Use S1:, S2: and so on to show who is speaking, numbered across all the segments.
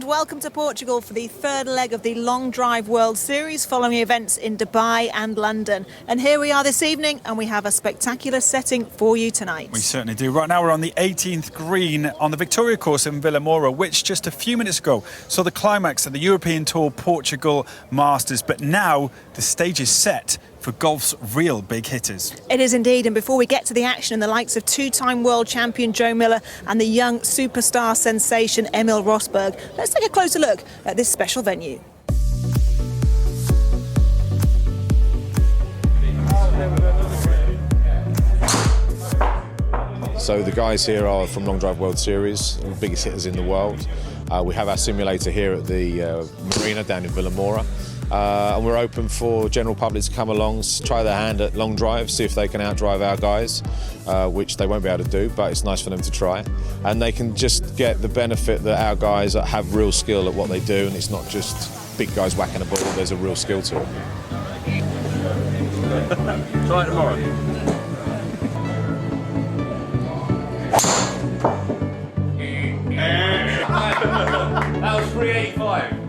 S1: welcome to Portugal for the third leg of the Long Drive World Series following events in Dubai and London. And here we are this evening and we have a spectacular setting for you tonight.
S2: We certainly do. Right now we're on the 18th green on the Victoria course in Vilamora, which just a few minutes ago saw the climax of the European Tour Portugal Masters. But now the stage is set for golf's real big hitters.
S1: It is indeed, and before we get to the action, the likes of two-time world champion Joe Miller and the young superstar sensation Emil Rosberg, let's take a closer look at this special venue.
S3: So the guys here are from Long Drive World Series, the biggest hitters in the world. We have our simulator here at the marina down in Vilamora. And we're open for general public to come along, try their hand at long drive, see if they can outdrive our guys, which they won't be able to do, but it's nice for them to try. And they can just get the benefit that our guys have real skill at what they do, and it's not just big guys whacking a ball, there's a real skill to it.
S2: Try it tomorrow.
S4: That was 385.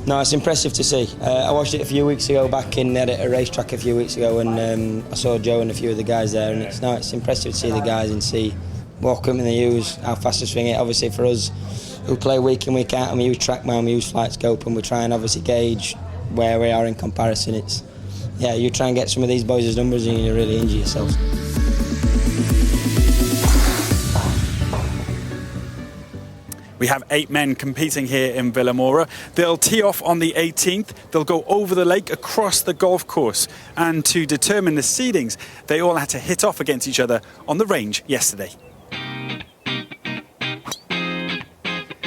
S5: No, it's impressive to see. I watched it a few weeks ago back at a racetrack a few weeks ago, and I saw Joe and a few of the guys there, and it's impressive to see the guys and see what equipment they use, how fast they swing it. Obviously for us who play week in, week out, and we use TrackMan, we use Flight Scope, and we try and obviously gauge where we are in comparison. You try and get some of these boys' numbers and you really injure yourself.
S2: We have 8 men competing here in Vilamora. They'll tee off on the 18th. They'll go over the lake across the golf course. And to determine the seedings, they all had to hit off against each other on the range yesterday.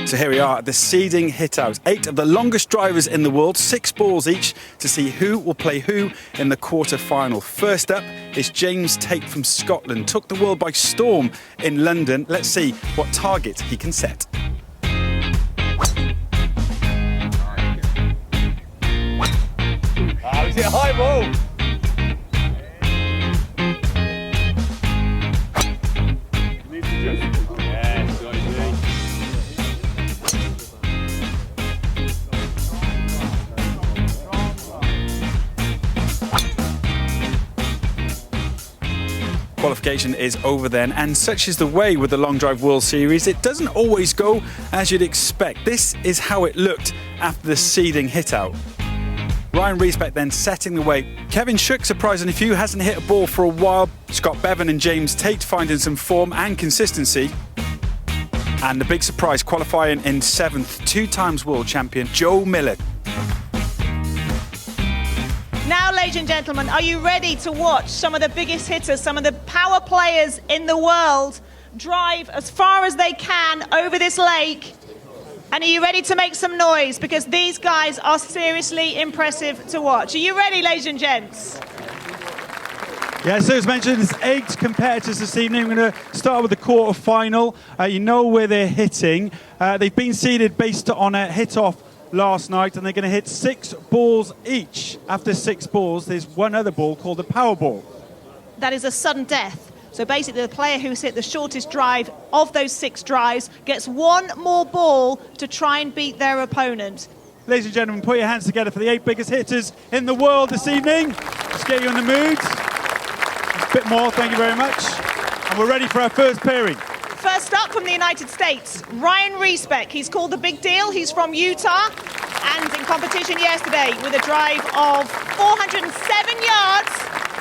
S2: So here we are at the seeding hit-out. 8 of the longest drivers in the world, 6 balls each, to see who will play who in the quarter-final. First up is James Tate from Scotland. Took the world by storm in London. Let's see what target he can set.
S4: He's hit a high ball.
S2: Qualification is over then, and such is the way with the Long Drive World Series. It doesn't always go as you'd expect. This is how it looked after the seeding hit-out. Ryan Ryczek then setting the way. Kevin Shook, surprisingly few, hasn't hit a ball for a while. Scott Bevin and James Tate finding some form and consistency. And the big surprise, qualifying in 7th, 2 times world champion Joe Miller.
S1: Now, ladies and gentlemen, are you ready to watch some of the biggest hitters, some of the power players in the world drive as far as they can over this lake? And are you ready to make some noise? Because these guys are seriously impressive to watch. Are you ready, ladies and gents?
S2: Yeah, so as mentioned, there's 8 competitors this evening. We're going to start with the quarter-final. You know where they're hitting. They've been seeded based on a hit-off last night, and they're going to hit 6 balls each. After 6 balls, there's one other ball called the power ball.
S1: That is a sudden death. So basically the player who's hit the shortest drive of those 6 drives gets 1 more ball to try and beat their opponent.
S2: Ladies and gentlemen, put your hands together for the 8 biggest hitters in the world this evening. Let's get you in the mood. A bit more, thank you very much. And we're ready for our first pairing.
S1: First up from the United States, Ryan Ryczek. He's called the Big Deal. He's from Utah and in competition yesterday with a drive of 407 yards.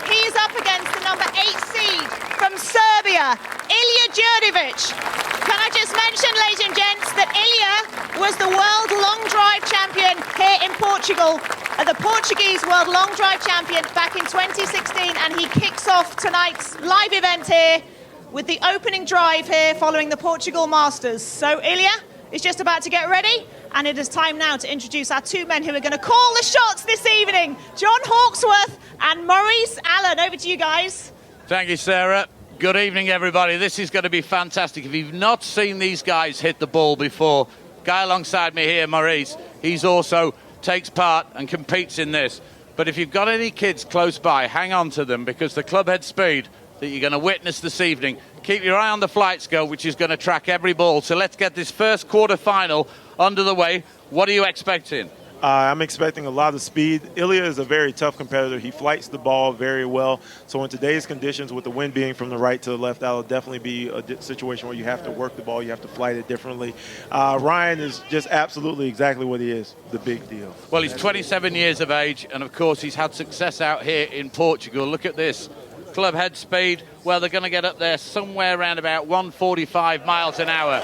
S1: He is up against the number 8 seed from Serbia, Ilya. Can I just mention, ladies and gents, that Ilya was the world long drive champion here in Portugal, the Portuguese world long drive champion back in 2016, and he kicks off tonight's live event here with the opening drive here following the Portugal Masters. So Ilya is just about to get ready, and it is time now to introduce our 2 men who are going to call the shots this evening, John Hawksworth and Maurice Allen. Over to you guys.
S4: Thank you, Sarah. Good evening, everybody. This is going to be fantastic. If you've not seen these guys hit the ball before, guy alongside me here, Maurice, he's also takes part and competes in this. But if you've got any kids close by, hang on to them, because the club head speed, that you're going to witness this evening. Keep your eye on the flight skill, which is going to track every ball. So let's get this first quarter-final under the way. What are you expecting?
S6: I'm expecting a lot of speed. Ilya is a very tough competitor. He flights the ball very well. So in today's conditions, with the wind being from the right to the left, that'll definitely be a situation where you have to work the ball. You have to flight it differently. Ryan is just absolutely exactly what he is, the big deal.
S4: Well, he's 27 years of age, and of course he's had success out here in Portugal. Look at this. Club head speed, well, they're going to get up there somewhere around about 145 miles an hour.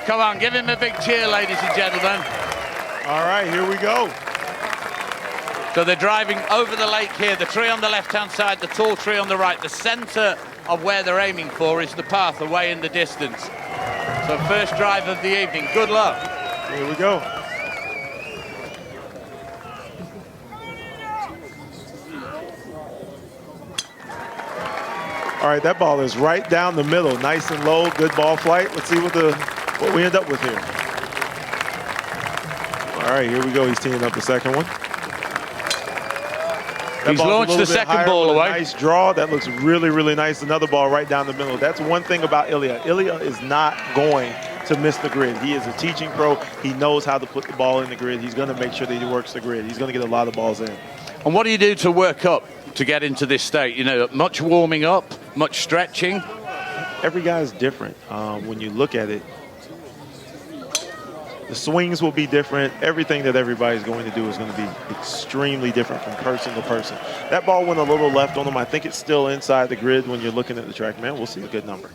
S4: Come on, give him a big cheer, ladies and gentlemen.
S6: All right, here we go.
S4: So they're driving over the lake here. The tree on the left-hand side, the tall tree on the right. The centre of where they're aiming for is the path away in the distance. So first drive of the evening. Good luck.
S6: Here we go. All right, that ball is right down the middle. Nice and low, good ball flight. Let's see what we end up with here. All right, here we go. He's teeing up the second one.
S4: He's launched the second ball away.
S6: Nice draw. That looks really, really nice. Another ball right down the middle. That's one thing about Ilya. Ilya is not going to miss the grid. He is a teaching pro. He knows how to put the ball in the grid. He's going to make sure that he works the grid. He's going to get a lot of balls in.
S4: And what do you do to work up to get into this state? You know, much warming up, much stretching?
S6: Every guy is different. When you look at it, the swings will be different. Everything that everybody's going to do is going to be extremely different from person to person. That ball went a little left on him. I think it's still inside the grid when you're looking at the track, man. We'll see a good number.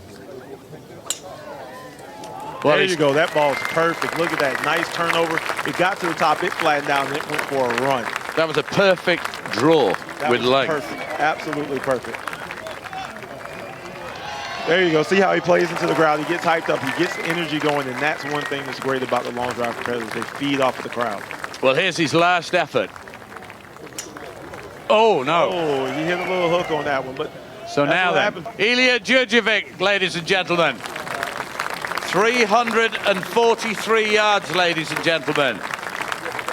S6: Well, there you go. That ball's perfect. Look at that. Nice turnover. It got to the top. It flattened down, and it went for a run.
S4: That was a perfect draw with legs.
S6: Perfect. Absolutely perfect. There you go. See how he plays into the crowd. He gets hyped up. He gets the energy going, and that's one thing that's great about the long drive competitors. They feed off of the crowd.
S4: Well, here's his last effort. Oh, no.
S6: Oh, he hit a little hook on that one. But
S4: so now then, Ilya Djurdjevic, ladies and gentlemen. 343 yards, ladies and gentlemen.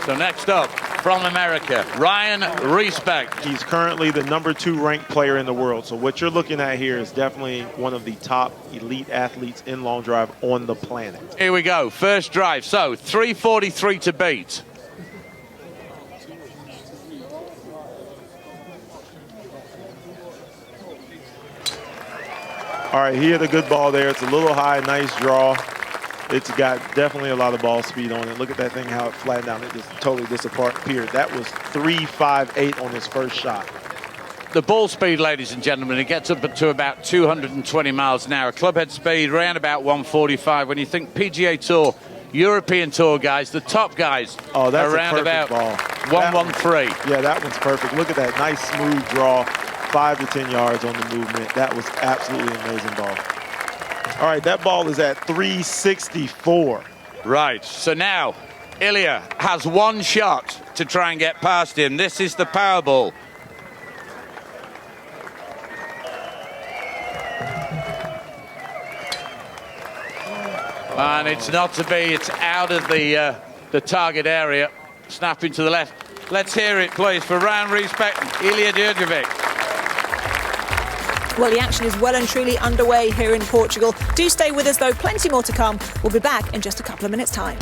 S4: So next up, from America, Ryan Ryczek.
S6: He's currently the #2 ranked player in the world. So what you're looking at here is definitely one of the top elite athletes in long drive on the planet.
S4: Here we go, first drive. So 343 to beat.
S6: All right, he hit a good ball there. It's a little high, nice draw. It's got definitely a lot of ball speed on it. Look at that thing, how it flattened down. It just totally disappeared. That was 3.58 on his first shot.
S4: The ball speed, ladies and gentlemen, it gets up to about 220 miles an hour. Clubhead speed around about 145. When you think PGA Tour, European Tour guys, the top guys,
S6: oh, that's
S4: around
S6: a perfect
S4: about
S6: ball.
S4: 113.
S6: Yeah, that one's perfect. Look at that nice smooth draw, 5 to 10 yards on the movement. That was absolutely an amazing ball. All right, that ball is at 364.
S4: Right, so now Ilya has one shot to try and get past him. This is the power ball. And it's not to be, it's out of the target area, snapping to the left. Let's hear it, please, for Ryan Ryczek and Ilya Djurdjevic.
S1: Well, the action is well and truly underway here in Portugal. Do stay with us, though. Plenty more to come. We'll be back in just a couple of minutes' time.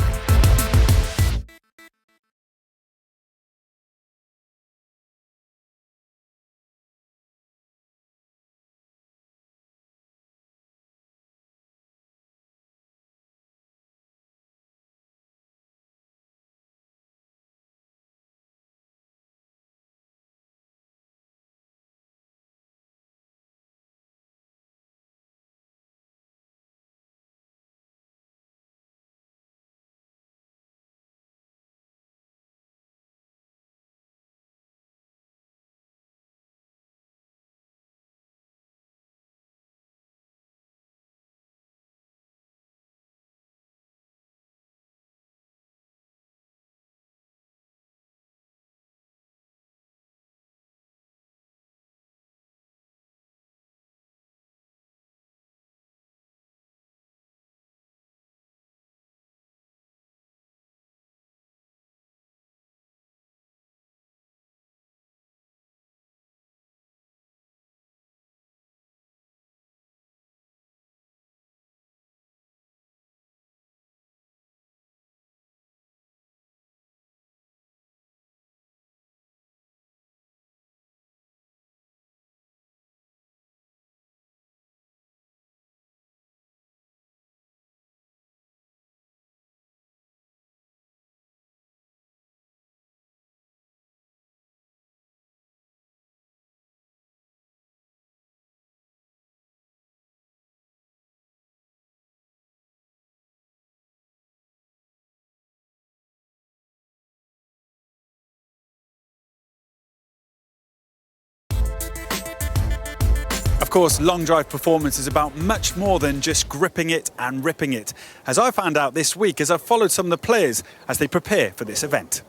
S2: course, long drive performance is about much more than just gripping it and ripping it, as I found out this week as I've followed some of the players as they prepare for this event.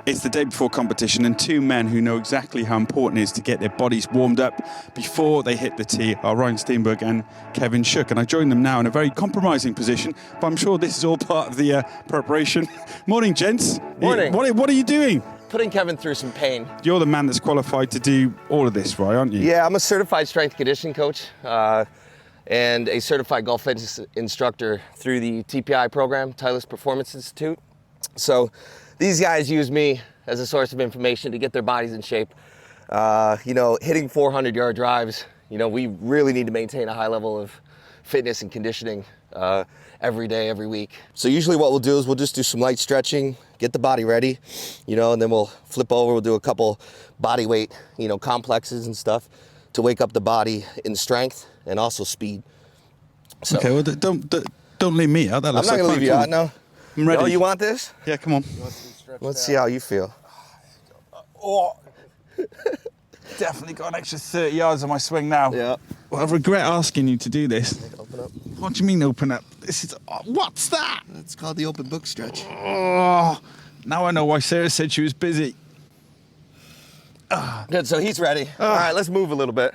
S2: It's the day before competition, and two men who know exactly how important it is to get their bodies warmed up before they hit the tee are Ryan Steenberg and Kevin Shook. And I join them now in a very compromising position, but I'm sure this is all part of the preparation. Morning, gents.
S7: Morning.
S2: What are you doing?
S7: Putting Kevin through some pain.
S2: You're the man that's qualified to do all of this, right, aren't you?
S7: Yeah, I'm a certified strength conditioning coach and a certified golf fitness instructor through the TPI program, Titleist Performance Institute. So these guys use me as a source of information to get their bodies in shape. You know, hitting 400-yard drives, you know, we really need to maintain a high level of fitness and conditioning every day, every week. So usually what we'll do is we'll just do some light stretching, get the body ready, you know, and then we'll flip over, we'll do a couple body weight, you know, complexes and stuff to wake up the body in strength and also speed. So,
S2: okay, well, don't leave me out. That
S7: I'm
S2: looks
S7: not
S2: like
S7: gonna
S2: fun.
S7: leave you out, no.
S2: I'm ready.
S7: Oh, you want this?
S2: Yeah, come on.
S7: Let's see how you feel.
S2: Oh, definitely got an extra 30 yards on my swing now.
S7: Yeah.
S2: Well, I regret asking you to do this.
S7: Open up.
S2: What do you mean open up? This is what's that?
S7: It's called the open book stretch.
S2: Oh, now I know why Sarah said she was busy.
S7: Good, so he's ready. All right, let's move a little bit.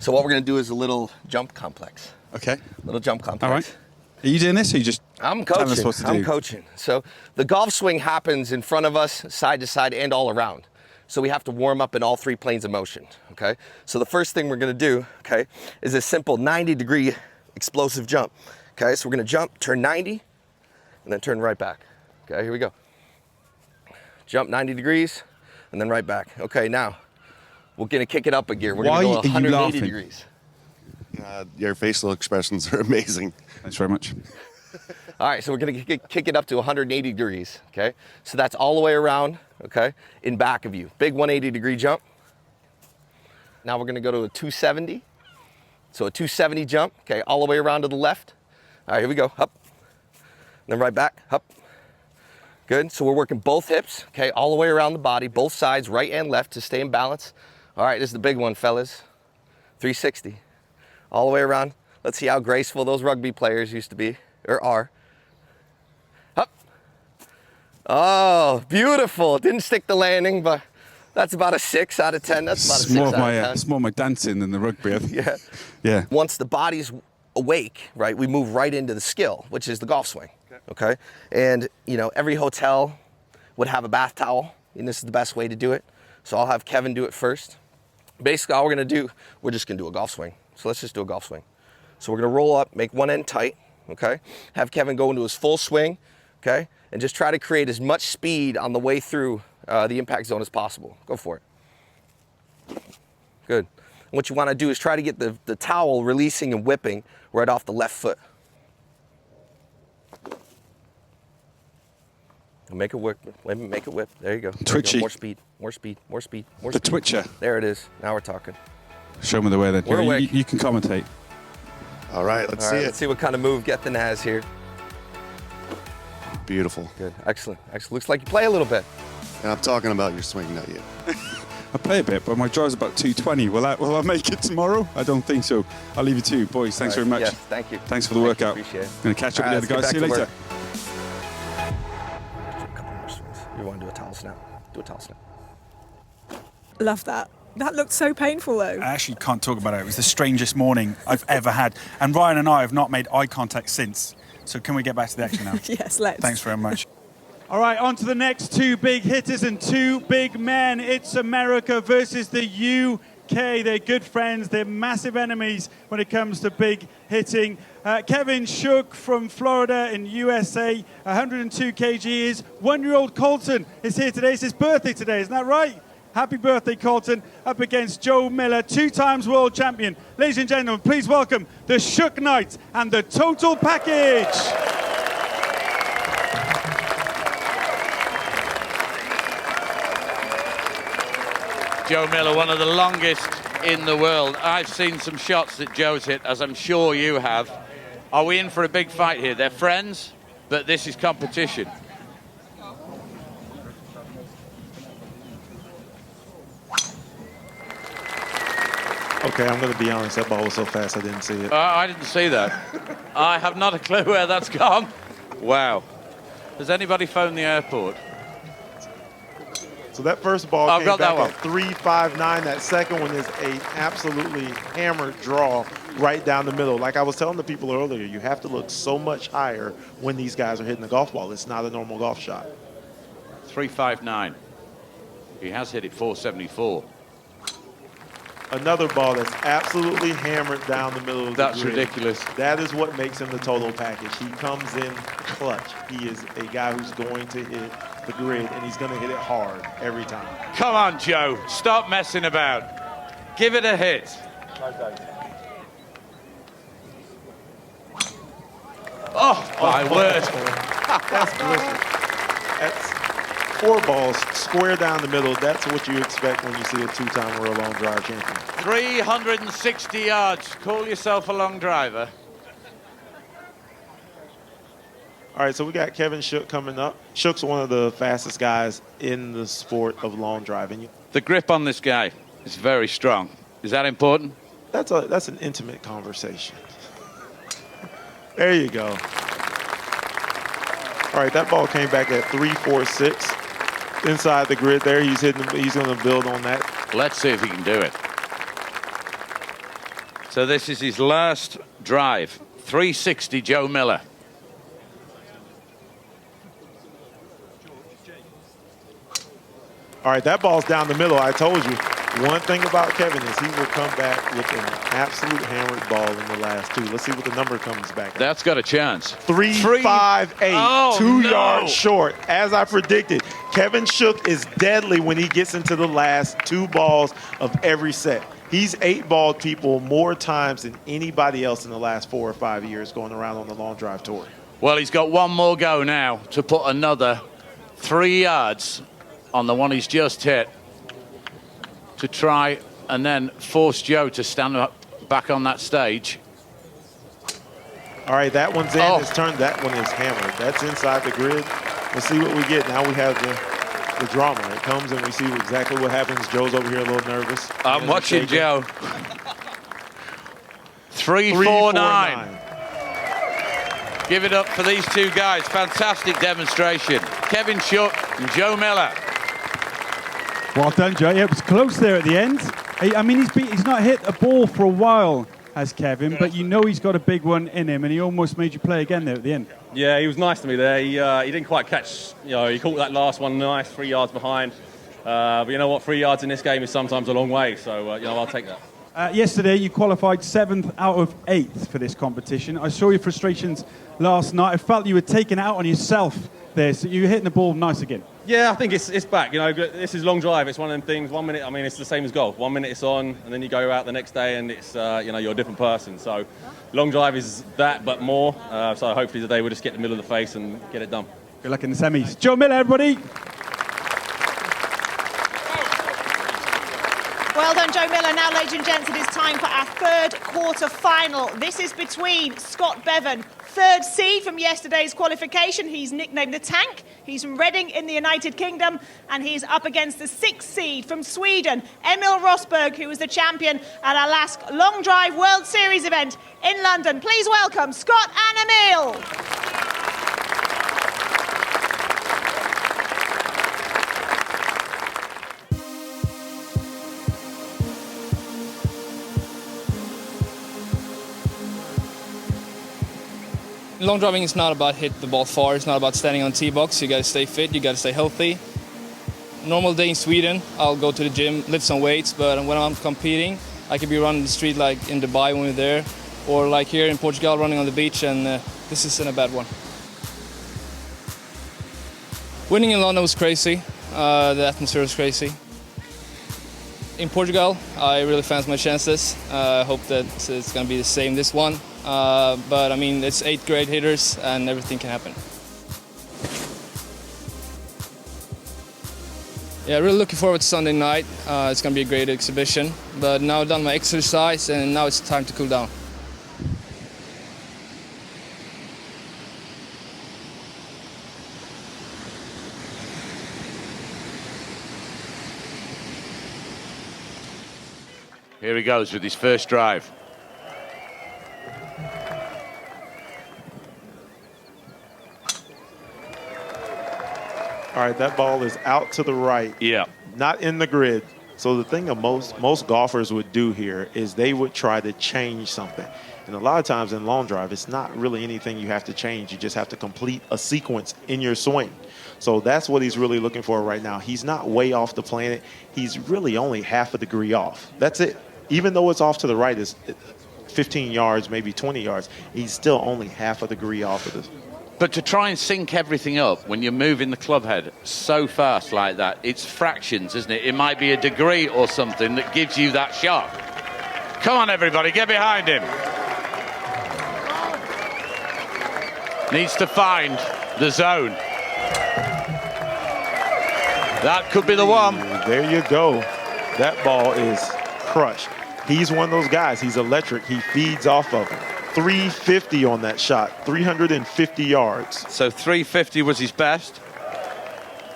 S7: So what we're gonna do is a little jump complex.
S2: Okay.
S7: Little jump complex.
S2: All right. Are you doing this, or are you just
S7: I'm
S2: telling us
S7: coaching.
S2: what to do?
S7: I'm coaching. So the golf swing happens in front of us, side to side, and all around. So we have to warm up in all three planes of motion, okay? So the first thing we're gonna do, okay, is a simple 90-degree explosive jump. Okay, so we're gonna jump, turn 90, and then turn right back. Okay, here we go. Jump 90 degrees, and then right back. Okay, now, we're gonna kick it up a gear. We're
S2: Why
S7: gonna go
S2: are you
S7: 180
S2: laughing?
S7: degrees.
S8: Your facial expressions are amazing.
S2: Thanks very much.
S7: All right, so we're gonna kick it up to 180 degrees, okay? So that's all the way around, okay, in back of you. Big 180-degree jump. Now we're gonna go to a 270. So a 270 jump, okay, all the way around to the left. All right, here we go, up. Then right back, up. Good, so we're working both hips, okay, all the way around the body, both sides, right and left, to stay in balance. All right, this is the big one, fellas. 360, all the way around. Let's see how graceful those rugby players used to be, or are. Up. Oh, beautiful. Didn't stick the landing, but that's about a 6 out of 10. That's about a 6 out of 10.
S2: It's more my dancing than the rugby, I think.
S7: Yeah.
S2: Yeah.
S7: Once the body's awake, right, we move right into the skill, which is the golf swing, okay? And, you know, every hotel would have a bath towel, and this is the best way to do it. So I'll have Kevin do it first. Basically, all we're gonna do, we're just gonna do a golf swing. So let's just do a golf swing. So we're gonna roll up, make one end tight, okay? Have Kevin go into his full swing, okay? And just try to create as much speed on the way through the impact zone as possible. Go for it. Good. What you want to do is try to get the towel releasing and whipping right off the left foot. Make it whip. Make it whip. There you go. There
S2: Twitchy.
S7: You go. More speed. More speed. More speed. More
S2: The
S7: speed.
S2: twitcher.
S7: There it is. Now we're talking.
S2: Show me the way then.
S7: We're
S2: You,
S7: awake.
S2: you can commentate.
S8: All right, let's
S7: All
S8: see
S7: right,
S8: it.
S7: let's see what kind of move Gethin has here.
S8: Beautiful.
S7: Good. Excellent. Excellent. Looks like you play a little bit.
S8: And I'm talking about your swing, not you.
S2: I play a bit, but my drive's about 220. Will I make it tomorrow? I don't think so. I'll leave you to boys. Thanks
S7: All right.
S2: very much.
S7: Yes, thank you.
S2: Thanks for the
S7: Thank you.
S2: workout.
S7: Appreciate it.
S2: I'm going to catch up
S7: All
S2: with the
S7: right,
S2: other guys. See you
S7: let's
S2: later.
S7: get back to a couple more swings. You want to do a towel snap? Do a towel snap.
S9: Love that. That looked so painful though.
S2: I actually can't talk about it. It was the strangest morning I've ever had. And Ryan and I have not made eye contact since. So can we get back to the action now?
S9: Yes, let's.
S2: Thanks very much.
S10: All right, on to the next two big hitters and two big men. It's America versus the UK. They're good friends. They're massive enemies when it comes to big hitting. Kevin Shook from Florida in USA, 102 kgs. 1-year-old Colton is here today. It's his birthday today, isn't that right? Happy birthday, Colton, up against Joe Miller, 2-time world champion. Ladies and gentlemen, please welcome the Shook Knight and the Total Package.
S4: Joe Miller, one of the longest in the world. I've seen some shots that Joe's hit, as I'm sure you have. Are we in for a big fight here? They're friends, but this is competition.
S6: Okay, I'm going to be honest. That ball was so fast I didn't see it.
S4: I didn't see that. I have not a clue where that's gone. Wow. Has anybody phoned the airport?
S6: So that first ball
S4: I've
S6: came
S4: got
S6: back
S4: that
S6: at 3.59. That second one is an absolutely hammered draw right down the middle. Like I was telling the people earlier, you have to look so much higher when these guys are hitting the golf ball. It's not a normal golf shot.
S4: 359. He has hit it 474.
S6: Another ball that's absolutely hammered down the middle of the
S4: That's
S6: grid.
S4: ridiculous.
S6: That is what makes him the total package. He comes in clutch. He is a guy who's going to hit the grid, and he's going to hit it hard every time.
S4: Come on, Joe. Stop messing about. Give it a hit. Oh, my word.
S6: That's delicious. That's 4 balls square down the middle. That's what you expect when you see a 2-time World Long Drive champion.
S4: 360 yards. Call yourself a long driver.
S6: All right, so we got Kevin Shook coming up. Shook's one of the fastest guys in the sport of long driving.
S4: The grip on this guy is very strong. Is that important?
S6: That's an intimate conversation. There you go. All right, that ball came back at 346 inside the grid there. He's hitting. He's going to build on that.
S4: Let's see if he can do it. So this is his last drive. 360, Joe Miller.
S6: All right, that ball's down the middle. I told you. One thing about Kevin is he will come back with an absolute hammered ball in the last 2. Let's see what the number comes back at.
S4: That's got a chance.
S6: 358,
S4: Oh,
S6: 2
S4: no.
S6: yards short. As I predicted, Kevin Shook is deadly when he gets into the last 2 balls of every set. He's 8-balled people more times than anybody else in the last 4 or 5 years going around on the long drive tour.
S4: Well, he's got one more go now to put another 3 yards on the one he's just hit to try and then force Joe to stand up back on that stage.
S6: All right, that one's in.
S4: Oh.
S6: It's turned. That one is hammered. That's inside the grid. Let's see what we get. Now we have the drama. It comes and we see exactly what happens. Joe's over here a little nervous.
S4: I'm watching Joe. 349. Give it up for these 2 guys. Fantastic demonstration. Kevin Shook and Joe Miller.
S10: Well done, Joe. Yeah, it was close there at the end. I mean, he's not hit a ball for a while, has Kevin, but you know he's got a big one in him, and he almost made you play again there at the end.
S11: Yeah, he was nice to me there. He didn't quite catch, he caught that last one nice, 3 yards behind. But you know what, 3 yards in this game is sometimes a long way, so, I'll take that.
S10: Yesterday, you qualified 7th out of 8th for this competition. I saw your frustrations last night. I felt you were taking it out on yourself there, so you were hitting the ball nice again.
S11: Yeah, I think it's back. This is long drive. It's one of them things. 1 minute, I mean, it's the same as golf. 1 minute it's on, and then you go out the next day, and it's you're a different person. So, long drive is that, but more. So hopefully today we'll just get the middle of the face and get it done.
S10: Good luck in the semis. Joe Miller, everybody.
S1: Well done, Joe Miller. Now, ladies and gents, it is time for our 3rd quarter final. This is between Scott Bevin, 3rd seed from yesterday's qualification. He's nicknamed the Tank. He's from Reading in the United Kingdom, and he's up against the 6th seed from Sweden, Emil Rosberg, who was the champion at our last Long Drive World Series event in London. Please welcome Scott and Emil.
S12: Long driving is not about hit the ball far, it's not about standing on tee box. You got to stay fit, you got to stay healthy. Normal day in Sweden, I'll go to the gym, lift some weights, but when I'm competing, I could be running the street like in Dubai when we're there, or like here in Portugal running on the beach, and this isn't a bad one. Winning in London was crazy, the atmosphere was crazy. In Portugal, I really fancy my chances. I hope that it's going to be the same this one. But I mean, it's 8 great hitters and everything can happen. Yeah, really looking forward to Sunday night. It's going to be a great exhibition. But now I've done my exercise and now it's time to cool down.
S4: Here he goes with his first drive.
S6: All right, that ball is out to the right.
S4: Yeah.
S6: Not in the grid. So the thing that most golfers would do here is they would try to change something. And a lot of times in long drive, it's not really anything you have to change. You just have to complete a sequence in your swing. So that's what he's really looking for right now. He's not way off the planet. He's really only half a degree off. That's it. Even though it's off to the right, it's 15 yards, maybe 20 yards, he's still only half a degree off of this.
S4: But to try and sync everything up when you're moving the club head so fast like that, it's fractions, isn't it? It might be a degree or something that gives you that shot. Come on, everybody, get behind him. Needs to find the zone. That could be the one.
S6: There you go. That ball is crushed. He's one of those guys. He's electric. He feeds off of him. 350 on that shot, 350 yards.
S4: So 350 was his best.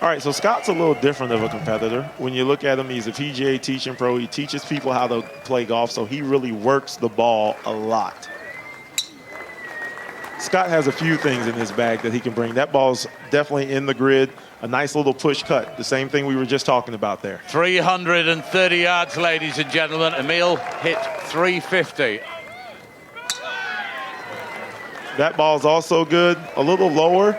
S6: All right, so Scott's a little different of a competitor. When you look at him, he's a PGA teaching pro. He teaches people how to play golf, so he really works the ball a lot. Scott has a few things in his bag that he can bring. That ball's definitely in the grid. A nice little push cut, the same thing we were just talking about there.
S4: 330 yards, ladies and gentlemen. Emil hit 350.
S6: That ball's also good, a little lower.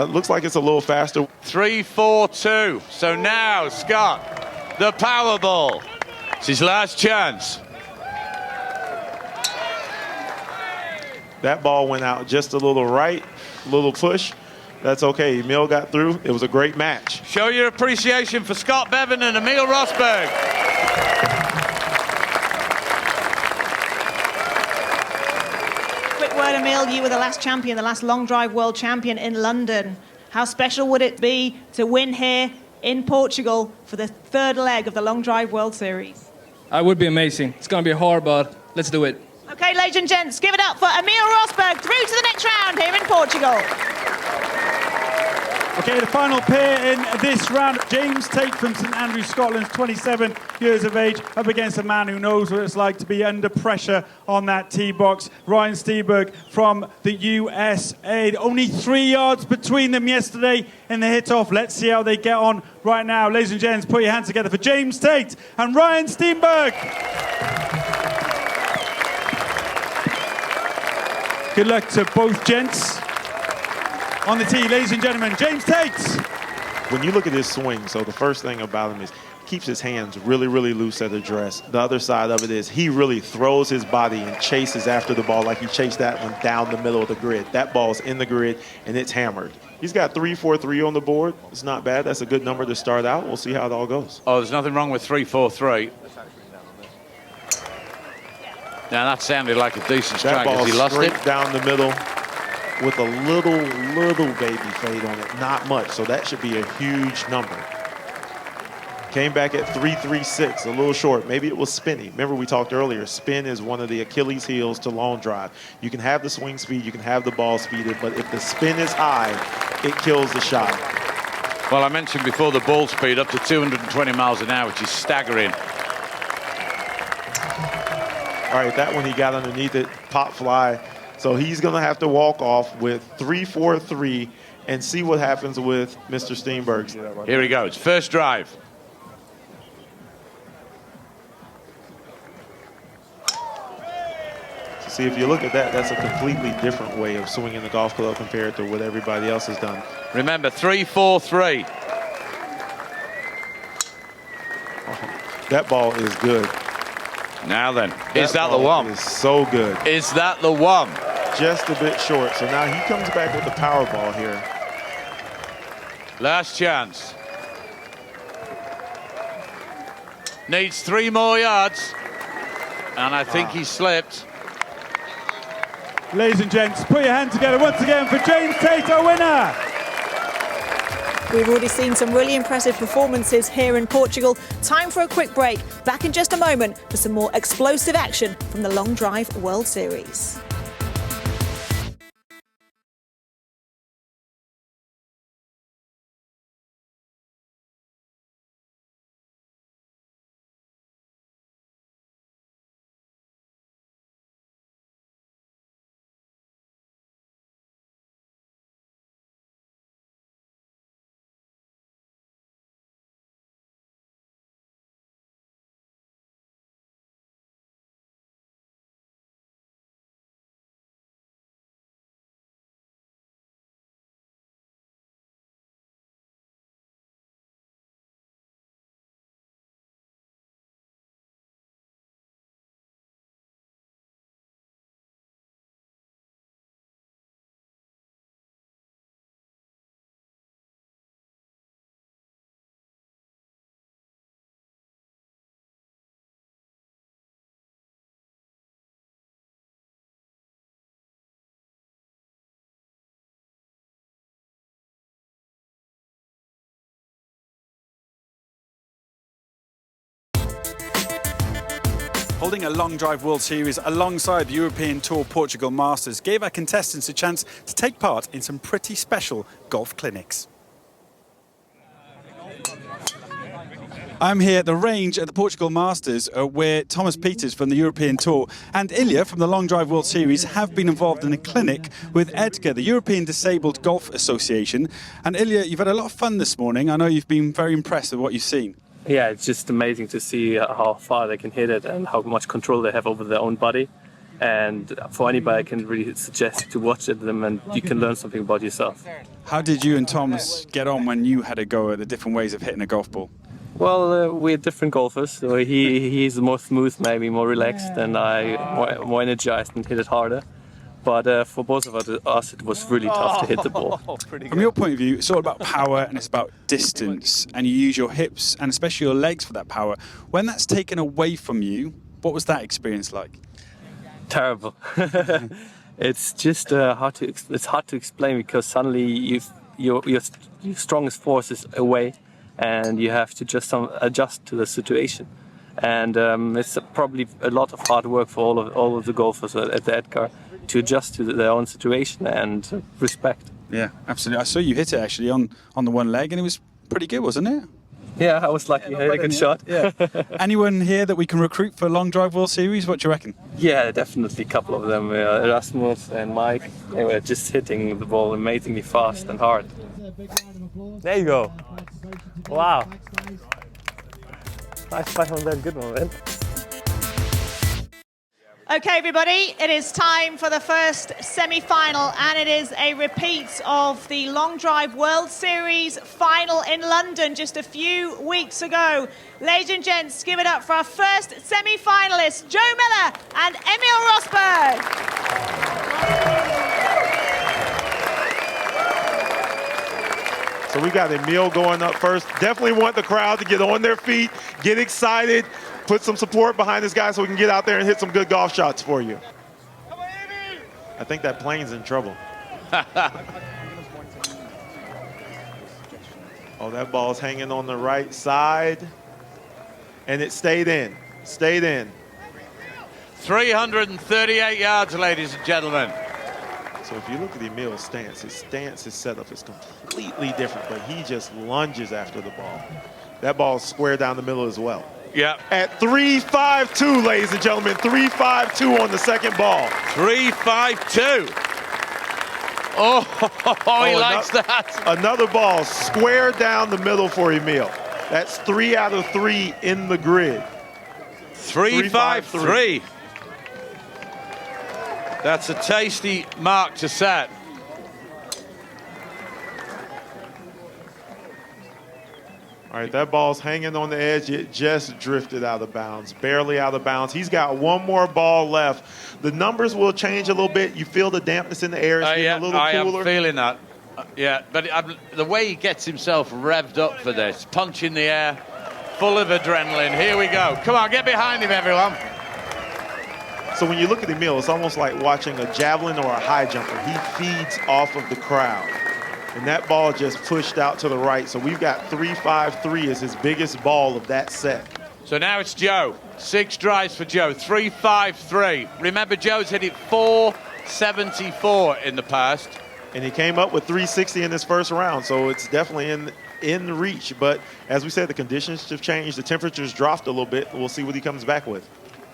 S6: Looks like it's a little faster.
S4: 3-4-2. So now, Scott, the power ball. It's his last chance.
S6: That ball went out just a little right, a little push. That's okay. Emil got through. It was a great match.
S4: Show your appreciation for Scott Bevin and Emil Rosberg.
S1: Quick word, Emil, you were the last champion, the last long drive world champion in London. How special would it be to win here in Portugal for the third leg of the Long Drive World Series?
S12: It would be amazing. It's going to be hard, but let's do it.
S1: Okay, ladies and gents, give it up for Emil Rosberg through to the next round here in Portugal.
S10: Okay, the final pair in this round. James Tate from St Andrews, Scotland, 27 years of age, up against a man who knows what it's like to be under pressure on that tee box. Ryan Steenberg from the USA. Only 3 yards between them yesterday in the hit-off. Let's see how they get on right now. Ladies and gents, put your hands together for James Tate and Ryan Steenberg. Good luck to both gents. On the tee, ladies and gentlemen, James Tate.
S6: When you look at his swing, so the first thing about him is he keeps his hands really, really loose at address. The other side of it is he really throws his body and chases after the ball like he chased that one down the middle of the grid. That ball's in the grid, and it's hammered. He's got 3-4-3 on the board. It's not bad. That's a good number to start out. We'll see how it all goes.
S4: Oh, there's nothing wrong with 3-4-3. Now, that sounded like a decent strike.
S6: That ball
S4: He lost
S6: straight
S4: it
S6: down the middle with a little baby fade on it. Not much, so that should be a huge number. Came back at 3-3-6, a little short. Maybe it was spinny. Remember we talked earlier, spin is one of the Achilles heels to long drive. You can have the swing speed, you can have the ball speeded, but if the spin is high, it kills the shot.
S4: Well, I mentioned before the ball speed up to 220 miles an hour, which is staggering.
S6: All right, that one he got underneath it, pop fly. So he's going to have to walk off with 3-4-3 and see what happens with Mr. Steenberg.
S4: Here he goes, first drive.
S6: So see, if you look at that, that's a completely different way of swinging the golf club compared to what everybody else has done.
S4: Remember, 3-4-3.
S6: That ball is good.
S4: Now then, is that the one?
S6: Is so good.
S4: Is that the one?
S6: Just a bit short. So now he comes back with the power ball here.
S4: Last chance. Needs 3 more yards. And I think he slipped.
S10: Ladies and gents, put your hands together once again for James Tate, our winner.
S9: We've already seen some really impressive performances here in Portugal. Time for a quick break. Back in just a moment for some more explosive action from the Long Drive World Series.
S2: Holding a Long Drive World Series alongside the European Tour Portugal Masters gave our contestants a chance to take part in some pretty special golf clinics. I'm here at the range at the Portugal Masters where Thomas Pieters from the European Tour and Ilya from the Long Drive World Series have been involved in a clinic with EDGA, the European Disabled Golf Association. And Ilya, you've had a lot of fun this morning. I know you've been very impressed with what you've seen.
S13: Yeah, it's just amazing to see how far they can hit it and how much control they have over their own body. And for anybody, I can really suggest to watch it them, and you can learn something about yourself.
S2: How did you and Thomas get on when you had a go at the different ways of hitting a golf ball?
S13: Well, we're different golfers. So he's more smooth, maybe more relaxed, and I more energized and hit it harder. But for both of us, it was really tough to hit the ball.
S2: From your point of view, it's all about power and it's about distance, and you use your hips and especially your legs for that power. When that's taken away from you, what was that experience like?
S13: Terrible. It's just hard to explain, because suddenly your strongest force is away, and you have to just adjust to the situation. And it's probably a lot of hard work for all of the golfers at the EDGA to adjust to their own situation and respect.
S2: Yeah, absolutely. I saw you hit it actually on the one leg, and it was pretty good, wasn't it?
S13: Yeah, I was lucky. I had a good shot.
S2: Yeah. Anyone here that we can recruit for Long Drive World Series? What do you reckon?
S13: Yeah, definitely a couple of them. Erasmus and Mike. They were just hitting the ball amazingly fast and hard. There you go. Wow. Nice fight on that. Good one, man.
S1: Okay, everybody, it is time for the first semi-final, and it is a repeat of the Long Drive World Series final in London just a few weeks ago. Ladies and gents, give it up for our first semi-finalists, Joe Miller and Emil Rosberg.
S6: So we got Emil going up first. Definitely want the crowd to get on their feet, get excited, put some support behind this guy so we can get out there and hit some good golf shots for you. I think that plane's in trouble. Oh, that ball's hanging on the right side. And it stayed in. Stayed in.
S4: 338 yards, ladies and gentlemen.
S6: So if you look at Emil's stance, his setup is completely different, but he just lunges after the ball. That ball's square down the middle as well.
S4: Yeah.
S6: At 3.52, ladies and gentlemen, 3.52 on the second ball.
S4: 3.52. Oh, he likes that.
S6: Another ball square down the middle for Emil. That's 3 out of 3 in the grid.
S4: 3.53. That's a tasty mark to set.
S6: All right, that ball's hanging on the edge. It just drifted out of bounds, barely out of bounds. He's got one more ball left. The numbers will change a little bit. You feel the dampness in the air. It's getting a little cooler.
S4: I am feeling that. Yeah, but the way he gets himself revved up for this, punch in the air, full of adrenaline. Here we go. Come on, get behind him, everyone.
S6: So when you look at Emil, it's almost like watching a javelin or a high jumper. He feeds off of the crowd. And that ball just pushed out to the right. So we've got 3.53 as his biggest ball of that set.
S4: So now it's Joe. 6 drives for Joe, 3.53. Remember, Joe's hit it 4.74 in the past.
S6: And he came up with 3.60 in this first round. So it's definitely in reach. But as we said, the conditions have changed. The temperature's dropped a little bit. We'll see what he comes back with.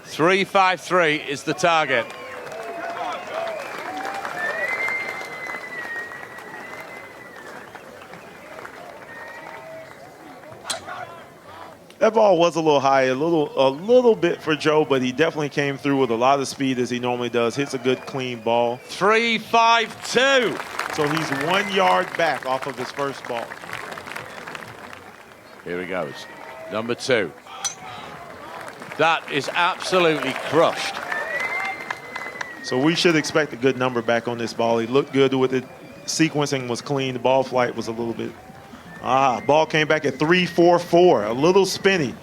S4: 3.53 is the target.
S6: That ball was a little high, a little bit for Joe, but he definitely came through with a lot of speed as he normally does. Hits a good, clean ball.
S4: 3.52.
S6: So he's 1 yard back off of his first ball.
S4: Here he goes. Number 2. That is absolutely crushed.
S6: So we should expect a good number back on this ball. He looked good with it. Sequencing was clean. The ball flight was a little bit. Ball came back at 3.44. A little spinny,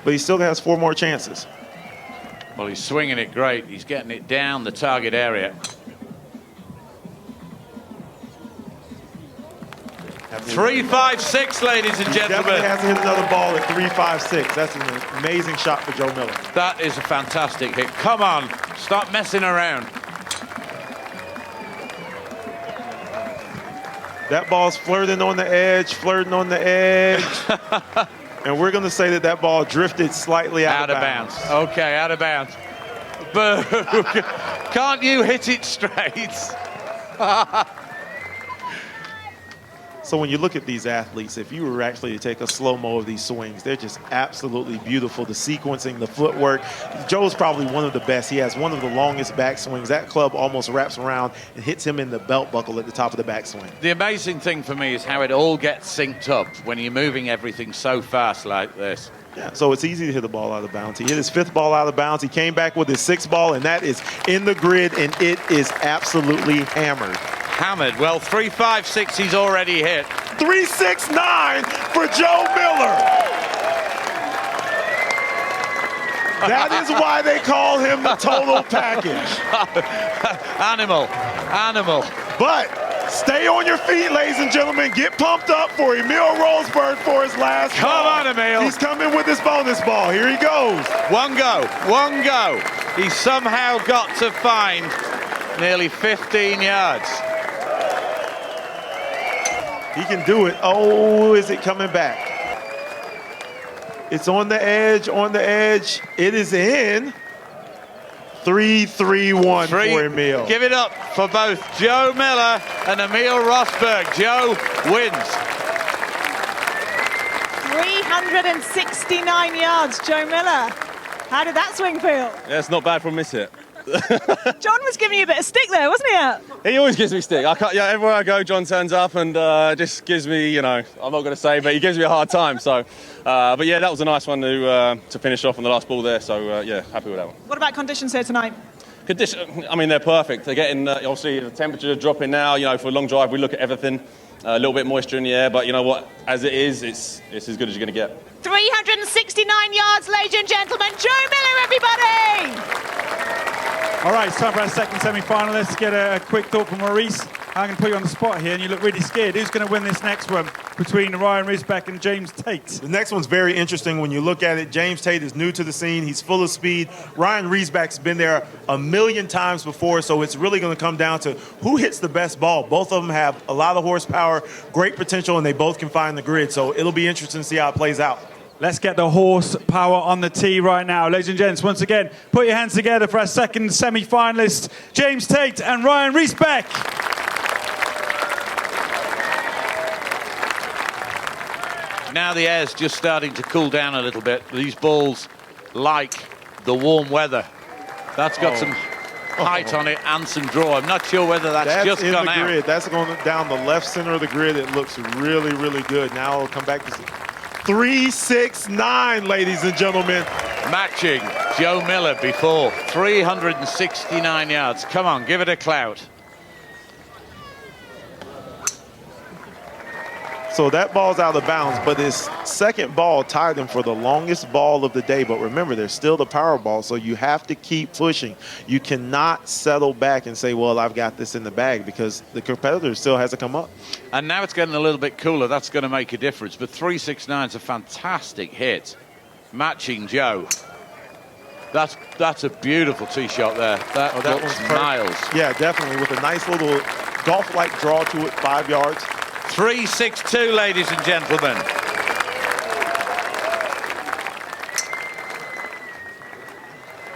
S6: but he still has 4 more chances.
S4: Well, he's swinging it great. He's getting it down the target area. 3.56, ladies and gentlemen.
S6: Definitely has to hit another ball at 3.56. That's an amazing shot for Joe Miller.
S4: That is a fantastic hit. Come on, stop messing around.
S6: That ball's flirting on the edge, and we're going to say that that ball drifted slightly out of bounds.
S4: Okay, out of bounds. Boo! Can't you hit it straight?
S6: So when you look at these athletes, if you were actually to take a slow-mo of these swings, they're just absolutely beautiful. The sequencing, the footwork. Joe's probably one of the best. He has one of the longest backswings. That club almost wraps around and hits him in the belt buckle at the top of the backswing.
S4: The amazing thing for me is how it all gets synced up when you're moving everything so fast like this.
S6: Yeah, so it's easy to hit a ball out of bounds. He hit his 5th ball out of bounds. He came back with his 6th ball, and that is in the grid, and it is absolutely hammered.
S4: Hammered. Well, 3.56 he's already hit.
S6: 3.69 for Joe Miller. That is why they call him the total package.
S4: Animal.
S6: But stay on your feet, ladies and gentlemen. Get pumped up for Emil Rosberg for his last ball.
S4: Come on, Emil.
S6: He's coming with his bonus ball. Here he goes.
S4: One go. He somehow got to find nearly 15 yards.
S6: He can do it. Oh, is it coming back? It's on the edge. It is in. 3-3-1 for Emil.
S4: Give it up for both Joe Miller and Emil Rosberg. Joe wins.
S1: 369 yards, Joe Miller. How did that swing feel?
S11: Yeah, it's not bad for a miss hit.
S1: John was giving you a bit of stick there, wasn't he?
S11: He always gives me stick. Everywhere I go, John turns up and just gives me, I'm not going to say, but he gives me a hard time. So, but yeah, that was a nice one to finish off on the last ball there. So yeah, happy with that one.
S1: What about conditions here tonight?
S11: Condition, I mean, they're perfect. They're getting obviously the temperature dropping now. For a long drive, we look at everything. A little bit moisture in the air, but you know what? As it is, it's as good as you're going to get.
S1: 369 yards, ladies and gentlemen. Joe Miller, everybody!
S10: All right, it's time for our second semi-finalist. Get a quick thought from Maurice. I'm going to put you on the spot here, and you look really scared. Who's going to win this next one between Ryan Ryczek and James Tate?
S6: The next one's very interesting when you look at it. James Tate is new to the scene. He's full of speed. Ryan Ryczek's been there a million times before, so it's really going to come down to who hits the best ball. Both of them have a lot of horsepower, great potential, and they both can find the grid. So it'll be interesting to see how it plays out.
S10: Let's get the horsepower on the tee right now. Ladies and gents, once again, put your hands together for our second semi-finalist, James Tate and Ryan Ryczek.
S4: Now the air's just starting to cool down a little bit. These balls like the warm weather. That's got some height on it and some draw. I'm not sure whether that's just
S6: in
S4: gone
S6: the
S4: out.
S6: grid. That's going down the left center of the grid. It looks really, really good. Now it'll come back to 369, ladies and gentlemen.
S4: Matching Joe Miller before. 369 yards. Come on, give it a clout.
S6: So that ball's out of bounds, but his second ball tied him for the longest ball of the day. But remember, there's still the power ball, so you have to keep pushing. You cannot settle back and say, well, I've got this in the bag, because the competitor still has to come up.
S4: And now it's getting a little bit cooler. That's going to make a difference. But 369 is a fantastic hit. Matching Joe. That's a beautiful tee shot there. That one's miles.
S6: Yeah, definitely, with a nice little golf-like draw to it, 5 yards.
S4: 362, ladies and gentlemen.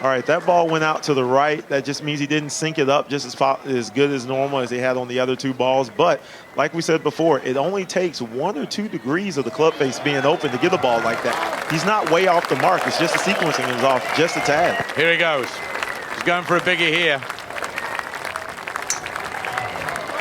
S6: All right, that ball went out to the right. That just means he didn't sync it up just as good as normal as he had on the other two balls. But like we said before, it only takes 1 or 2 degrees of the club face being open to get a ball like that. He's not way off the mark. It's just the sequencing is off just a tad.
S4: Here he goes. He's going for a biggie here.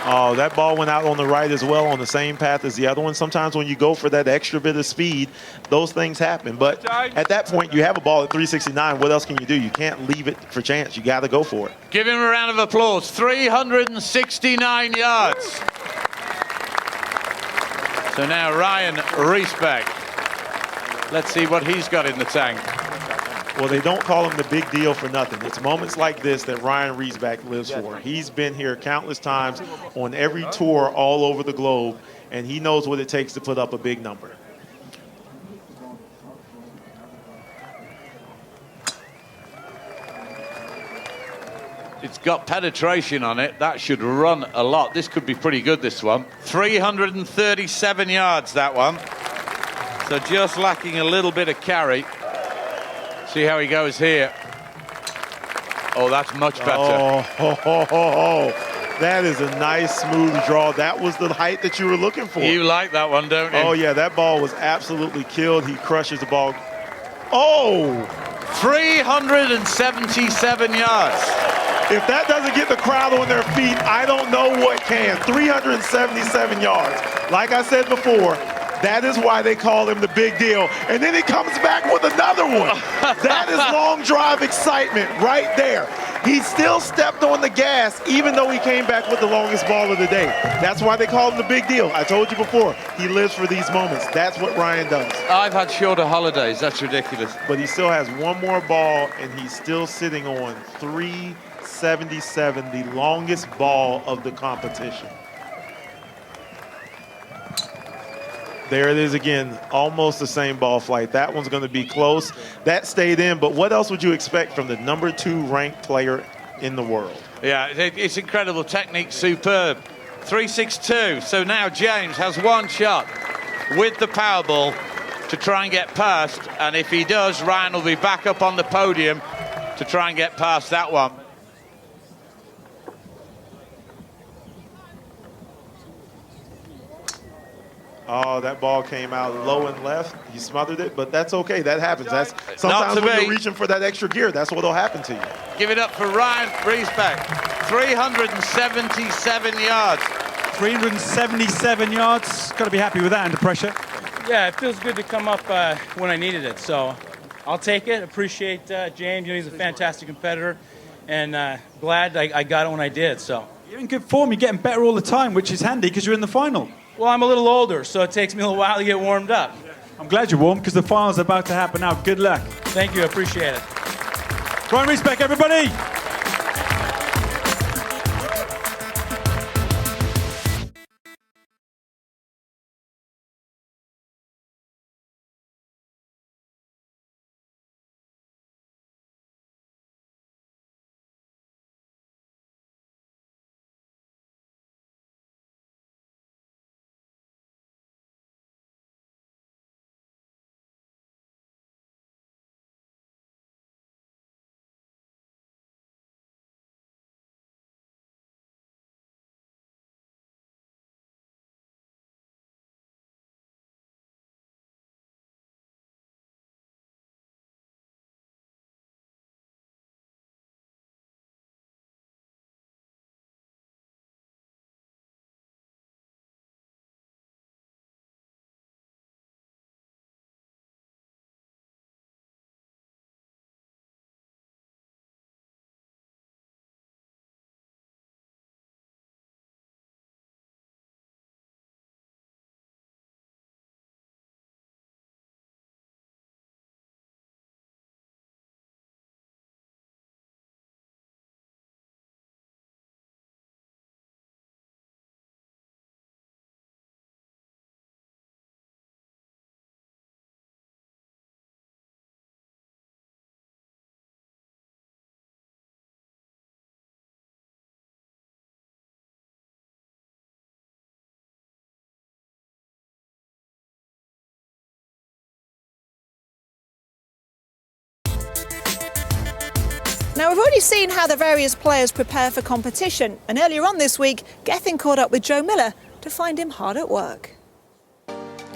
S6: Oh, that ball went out on the right as well, on the same path as the other one. Sometimes when you go for that extra bit of speed, those things happen. But at that point, you have a ball at 369. What else can you do? You can't leave it for chance. You got to go for it.
S4: Give him a round of applause. 369 yards. So now Ryan Ryczek. Let's see what he's got in the tank.
S6: Well, they don't call him the big deal for nothing. It's moments like this that Ryan Ryczek lives for. He's been here countless times on every tour all over the globe, and he knows what it takes to put up a big number.
S4: It's got penetration on it. That should run a lot. This could be pretty good, this one. 337 yards, that one. So just lacking a little bit of carry. See how he goes here. Oh, that's much better.
S6: That is a nice, smooth draw. That was the height that you were looking for.
S4: You like that one, don't you?
S6: Oh, yeah, that ball was absolutely killed. He crushes the ball. Oh!
S4: 377 yards.
S6: If that doesn't get the crowd on their feet, I don't know what can. 377 yards. Like I said before, that is why they call him the big deal. And then he comes back with another one. That is long drive excitement right there. He still stepped on the gas even though he came back with the longest ball of the day. That's why they call him the big deal. I told you before, he lives for these moments. That's what Ryan does.
S4: I've had shorter holidays. That's ridiculous.
S6: But he still has one more ball, and he's still sitting on 377, the longest ball of the competition. There it is again, almost the same ball flight. That one's going to be close. That stayed in, but what else would you expect from the number 2 ranked player in the world?
S4: Yeah, it's incredible technique, superb. 362. So now James has one shot with the Powerball to try and get past, and if he does, Ryan will be back up on the podium to try and get past that one.
S6: Oh, that ball came out low and left. He smothered it, but that's okay. That happens. That's sometimes when you're reaching for that extra gear, that's what'll happen to you.
S4: Give it up for Ryan Ryczek. 377 yards.
S10: 377 yards. Got to be happy with that under pressure.
S14: Yeah, it feels good to come up when I needed it. So I'll take it. Appreciate James. You know, he's a fantastic competitor, and glad I got it when I did. So
S10: you're in good form. You're getting better all the time, which is handy because you're in the final.
S14: Well, I'm a little older, so it takes me a little while to get warmed up.
S10: I'm glad you're warm because the final's about to happen now. Good luck.
S14: Thank you. I appreciate it.
S10: Ryan Ryczek, everybody.
S9: Now, we've already seen how the various players prepare for competition, and earlier on this week, Gethin caught up with Joe Miller to find him hard at work.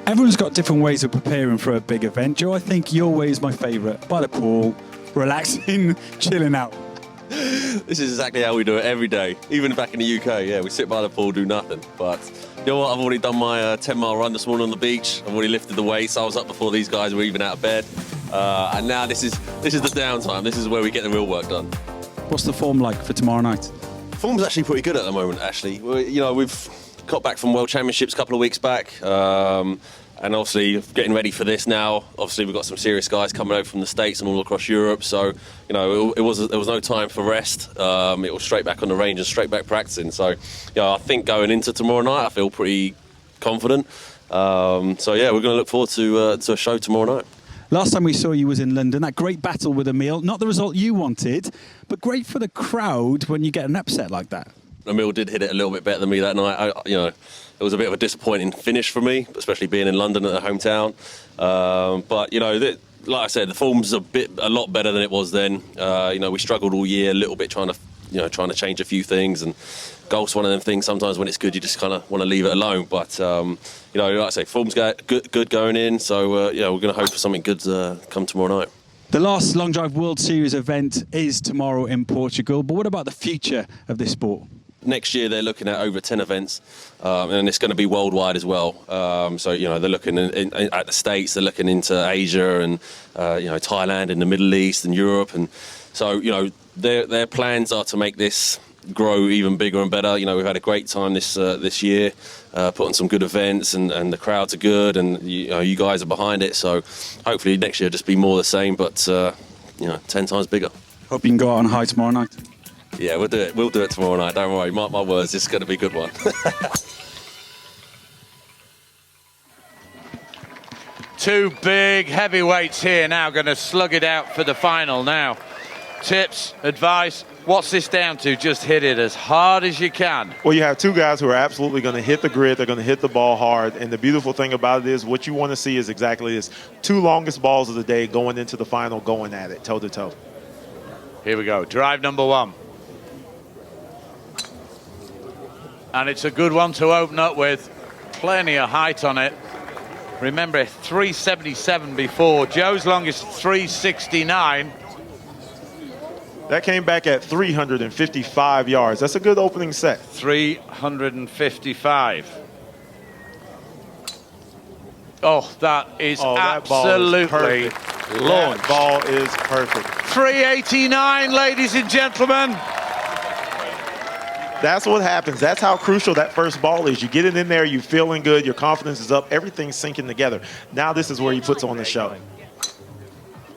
S2: Everyone's got different ways of preparing for a big event. Joe, I think your way is my favourite. By the pool, relaxing, chilling out.
S15: This is exactly how we do it every day. Even back in the UK, yeah, we sit by the pool, do nothing. But you know what? I've already done my 10-mile run this morning on the beach. I've already lifted the weights. I was up before these guys were even out of bed. And now this is the downtime. This is where we get the real work done.
S2: What's the form like for tomorrow night?
S15: Form's actually pretty good at the moment, actually. We've got back from World Championships a couple of weeks back. and obviously getting ready for this now. Obviously we've got some serious guys coming over from the States and all across Europe, so you know there was no time for rest. It was straight back on the range and straight back practicing. So yeah, I think going into tomorrow night I feel pretty confident. So yeah, we're going to look forward to a show tomorrow night.
S2: Last time we saw you was in London. That great battle with Emil, not the result you wanted, but great for the crowd when you get an upset like that.
S15: Emil did hit it a little bit better than me that night. It was a bit of a disappointing finish for me, especially being in London at the hometown. But you know, like I said, the form's a lot better than it was then. We struggled all year a little bit trying to change a few things, and golf's one of them things. Sometimes when it's good, you just kind of want to leave it alone. But like I say, form's good going in. So we're going to hope for something good come tomorrow night.
S2: The last Long Drive World Series event is tomorrow in Portugal. But what about the future of this sport?
S15: Next year they're looking at over 10 events, and it's going to be worldwide as well. So they're looking at the States, they're looking into Asia and Thailand and the Middle East and Europe, and so their plans are to make this grow even bigger and better. We've had a great time this year, putting some good events, and the crowds are good, and you guys are behind it. So hopefully next year just be more the same, but 10 times bigger.
S2: Hope you can go out on high tomorrow night.
S15: Yeah, we'll do it. We'll do it tomorrow night. Don't worry. Mark my words. It's going to be a good one.
S4: Two big heavyweights here now going to slug it out for the final now. Tips, advice, what's this down to? Just hit it as hard as you can.
S6: Well, you have two guys who are absolutely going to hit the grid. They're going to hit the ball hard. And the beautiful thing about it is what you want to see is exactly this. Two longest balls of the day going into the final, going at it, toe-to-toe.
S4: Here we go. Drive number one. And it's a good one to open up with. Plenty of height on it. Remember, 377 before. Joe's longest 369.
S6: That came back at 355 yards. That's a good opening set.
S4: 355. Oh, that is
S6: that
S4: absolutely launched.
S6: That ball is perfect.
S4: 389, ladies and gentlemen.
S6: That's what happens. That's how crucial that first ball is. You get it in there, you're feeling good, your confidence is up, everything's sinking together. Now this is where he puts on the show.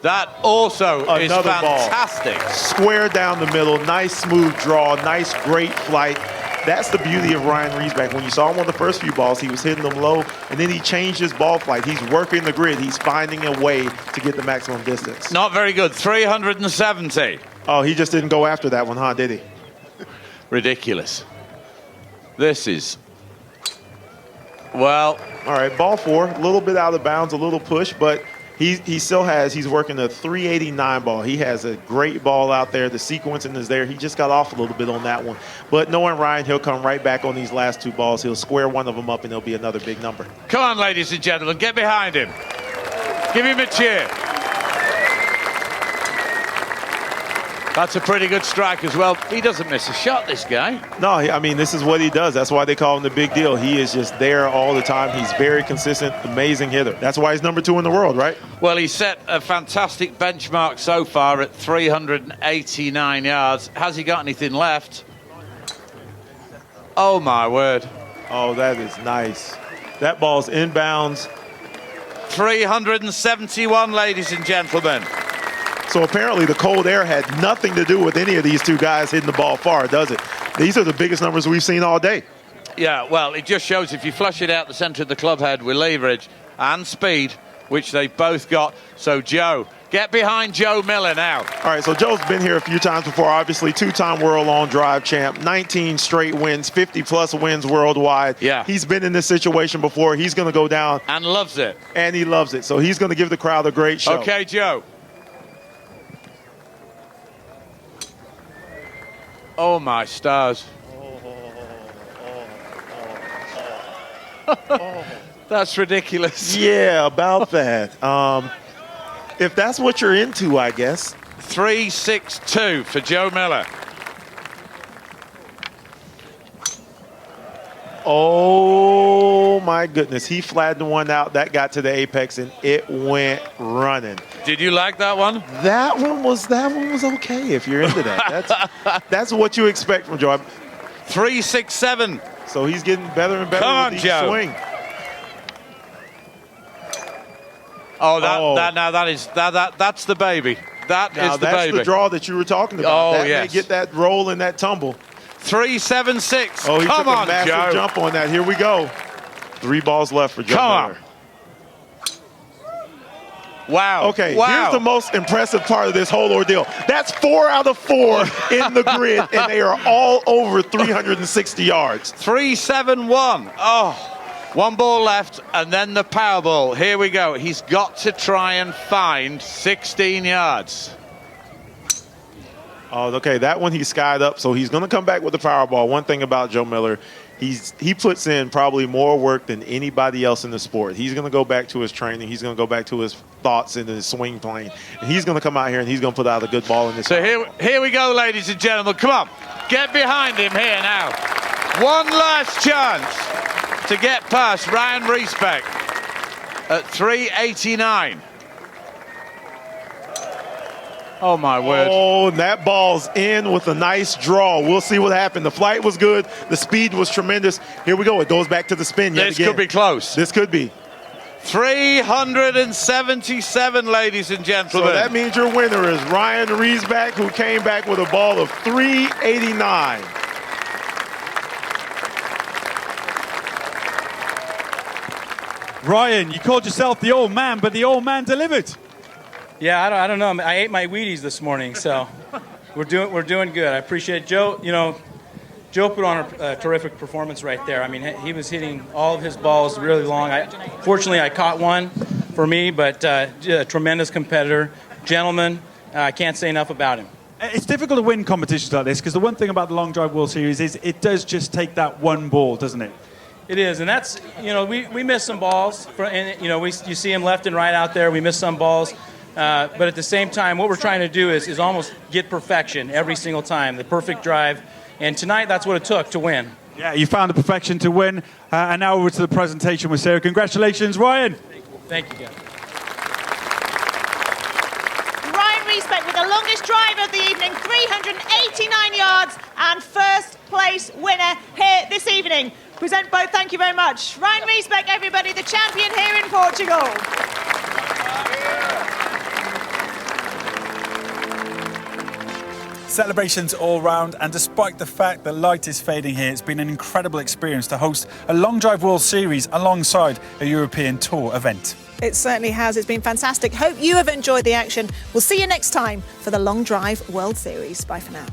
S4: That also is
S6: Another
S4: fantastic.
S6: Ball. Square down the middle, nice smooth draw, nice great flight. That's the beauty of Ryan Ryczek. When you saw him on the first few balls, he was hitting them low, and then he changed his ball flight. He's working the grid. He's finding a way to get the maximum distance.
S4: Not very good, 370.
S6: Oh, he just didn't go after that one, huh, did he?
S4: Ridiculous. This is, well.
S6: All right, ball four, a little bit out of bounds, a little push, but he still has, he's working a 389 ball. He has a great ball out there. The sequencing is there. He just got off a little bit on that one. But knowing Ryan, he'll come right back on these last two balls. He'll square one of them up, and it'll be another big number.
S4: Come on, ladies and gentlemen, get behind him. Give him a cheer. That's a pretty good strike as well. He doesn't miss a shot, this guy.
S6: No, I mean, this is what he does. That's why they call him the big deal. He is just there all the time. He's very consistent, amazing hitter. That's why he's number 2 in the world, right?
S4: Well, he set a fantastic benchmark so far at 389 yards. Has he got anything left? Oh, my word.
S6: Oh, that is nice. That ball's inbounds.
S4: 371, ladies and gentlemen.
S6: So apparently the cold air had nothing to do with any of these two guys hitting the ball far, does it? These are the biggest numbers we've seen all day.
S4: Yeah, well, it just shows if you flush it out the centre of the club head with leverage and speed, which they both got. So, Joe, get behind Joe Miller now.
S6: All right, so Joe's been here a few times before, obviously, 2-time world long drive champ, 19 straight wins, 50-plus wins worldwide.
S4: Yeah.
S6: He's been in this situation before. He's going to go down.
S4: And loves it.
S6: And he loves it. So he's going to give the crowd a great show.
S4: Okay, Joe. Oh, my stars. That's ridiculous.
S6: Yeah, about that. If that's what you're into, I guess.
S4: 362 for Joe Miller.
S6: Oh, my goodness. He flattened one out. That got to the apex, and it went running.
S4: Did you like that one?
S6: That one was okay if you're into that. That's what you expect from Joe.
S4: 367.
S6: So he's getting better and better
S4: Come
S6: with
S4: on,
S6: each
S4: Joe.
S6: swing.
S4: That's the baby. That's
S6: the draw that you were talking about. That may get that roll and that tumble.
S4: 3.76.
S6: Oh, he
S4: Come
S6: took
S4: on,
S6: a massive
S4: Joe.
S6: jump on that. Here we go. 3 balls left for Joe Miller.
S4: Wow.
S6: Okay, here's the most impressive part of this whole ordeal. That's 4 out of 4 in the grid, and they are all over 360 yards.
S4: 3.71. Oh, 1 ball left, and then the Powerball. Here we go. He's got to try and find 16 yards.
S6: Oh, okay, that one he skied up, so he's going to come back with the Powerball. One thing about Joe Miller, he puts in probably more work than anybody else in the sport. He's going to go back to his training. He's going to go back to his thoughts and his swing plane. And he's going to come out here and he's going to put out a good ball in this.
S4: So here we go, ladies and gentlemen. Come on, get behind him here now. One last chance to get past Ryan Ryczek at 3.89. Oh, my word.
S6: Oh, and that ball's in with a nice draw. We'll see what happened. The flight was good. The speed was tremendous. Here we go. It goes back to the spin yet again.
S4: This could be close.
S6: This could be.
S4: 377, ladies and gentlemen.
S6: So that means your winner is Ryan Ryczek, who came back with a ball of 389.
S10: Ryan, you called yourself the old man, but the old man delivered.
S14: Yeah, I don't know. I ate my Wheaties this morning, so we're doing good. I appreciate Joe. You know, Joe put on a terrific performance right there. I mean, he was hitting all of his balls really long. Fortunately, I caught one for me, but a tremendous competitor, gentleman. I can't say enough about him.
S10: It's difficult to win competitions like this because the one thing about the Long Drive World Series is it does just take that one ball, doesn't it?
S14: It is, and that's, you know, we miss some balls. And, you know, you see him left and right out there. We miss some balls. But at the same time, what we're trying to do is almost get perfection every single time, the perfect drive. And tonight, that's what it took to win.
S10: Yeah, you found the perfection to win. And now over to the presentation with Sarah. Congratulations, Ryan.
S14: Thank you, guys.
S1: Ryan Ryczek with the longest drive of the evening, 389 yards, and first place winner here this evening. Present both, thank you very much. Ryan Ryczek, everybody, the champion here in Portugal.
S2: Celebrations all round, and despite the fact that light is fading here, it's been an incredible experience to host a Long Drive World Series alongside a European Tour event.
S9: It certainly has. It's been fantastic. Hope you have enjoyed the action. We'll see you next time for the Long Drive World Series. Bye for now.